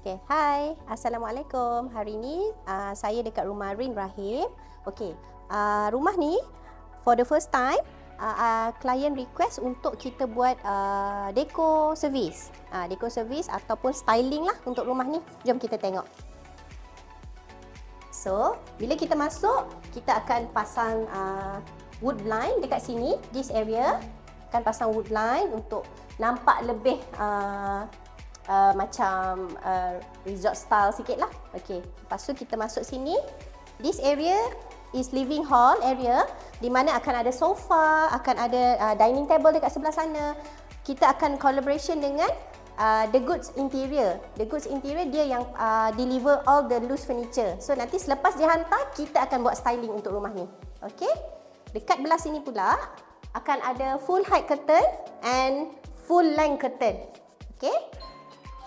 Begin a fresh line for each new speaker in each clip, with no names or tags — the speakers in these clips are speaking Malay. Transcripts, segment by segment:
Okay, hai. Assalamualaikum. Hari ni saya dekat rumah Rin Rahim. Okay, rumah ni for the first time klien request untuk kita buat deco service. Deco service ataupun styling lah untuk rumah ni. Jom kita tengok. So, bila kita masuk, kita akan pasang wood blind dekat sini, this area. Akan pasang wood blind untuk nampak lebih macam resort style sikit lah. Okay. Lepas tu kita masuk sini. This area is living hall area, di mana akan ada sofa, akan ada dining table dekat sebelah sana. Kita akan collaboration dengan The Goods Interior. The Goods Interior dia yang deliver all the loose furniture. So nanti selepas dia hantar, kita akan buat styling untuk rumah ni. Okay. Dekat belah sini pula akan ada full height curtain and full length curtain. Okay.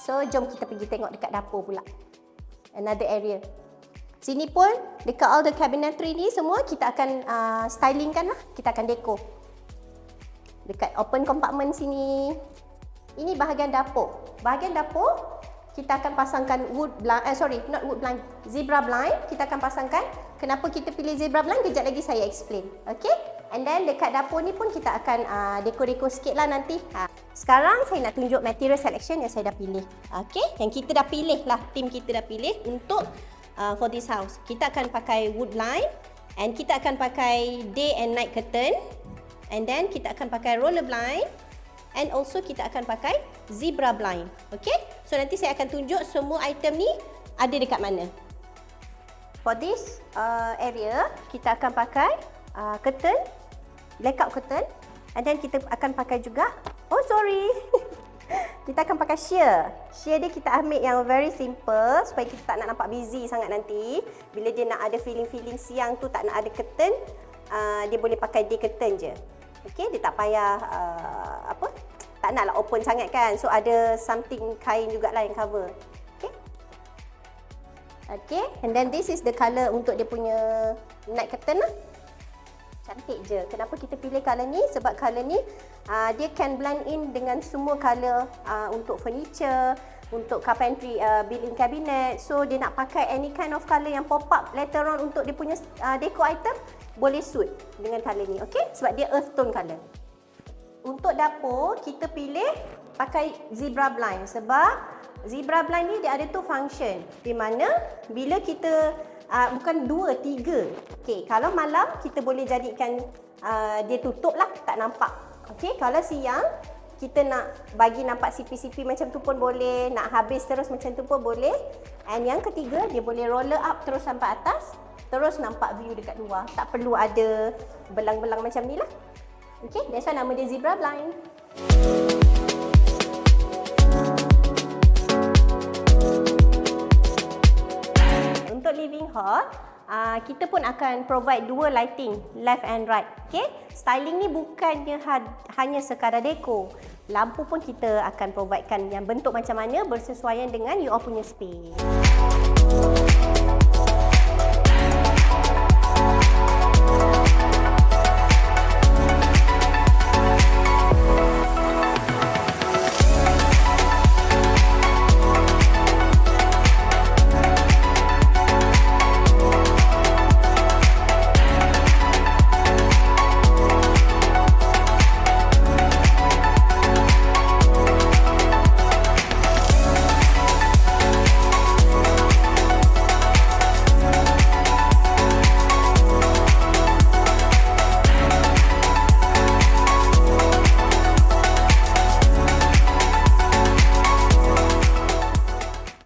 So, jom kita pergi tengok dekat dapur pula. Another area. Sini pun, dekat all the cabinetry ni semua, kita akan stylingkan lah. Kita akan deco. Dekat open compartment sini. Ini bahagian dapur. Bahagian dapur, kita akan pasangkan wood blind, not wood blind, zebra blind. Kita akan pasangkan. Kenapa kita pilih zebra blind? Kejap lagi saya explain. Okay? And then dekat dapur ni pun kita akan deco-deco sikit lah nanti. Sekarang saya nak tunjuk material selection yang saya dah pilih. Okay, yang kita dah pilih lah, tim kita dah pilih untuk for this house. Kita akan pakai wood blind and kita akan pakai day and night curtain. And then kita akan pakai roller blind and also kita akan pakai zebra blind. Okay, so nanti saya akan tunjuk semua item ni ada dekat mana. For this area, kita akan pakai curtain, blackout curtain, and then kita akan pakai juga, kita akan pakai sheer. Sheer dia kita ambil yang very simple supaya kita tak nak nampak busy sangat nanti. Bila dia nak ada feeling-feeling siang tu, tak nak ada curtain, dia boleh pakai day curtain je. Okay, dia tak payah tak naklah open sangat kan. So ada something kain jugalah yang cover. Okay, and then this is the colour untuk dia punya night curtain lah. Cantik je. Kenapa kita pilih colour ni? Sebab colour ni dia can blend in dengan semua colour untuk furniture, untuk carpentry, built-in cabinet. So dia nak pakai any kind of colour yang pop up later on untuk dia punya deco item, boleh suit dengan colour ni. Okay? Sebab dia earth tone colour. Untuk dapur, kita pilih pakai zebra blind. Sebab zebra blind ni dia ada tu function di mana bila kita bukan 2, 3. Okey, kalau malam kita boleh jadikan dia tutup lah, tak nampak. Okey, kalau siang kita nak bagi nampak sipi-sipi macam tu pun boleh, nak habis terus macam tu pun boleh. And yang ketiga, dia boleh roller up terus sampai atas, terus nampak view dekat luar. Tak perlu ada belang-belang macam ni lah. Okey, that's why nama dia zebra blind. Untuk living hall, kita pun akan provide 2 lighting, left and right. Okay? Styling ni bukannya hanya sekadar deco. Lampu pun kita akan providekan yang bentuk macam mana bersesuaian dengan you all punya space.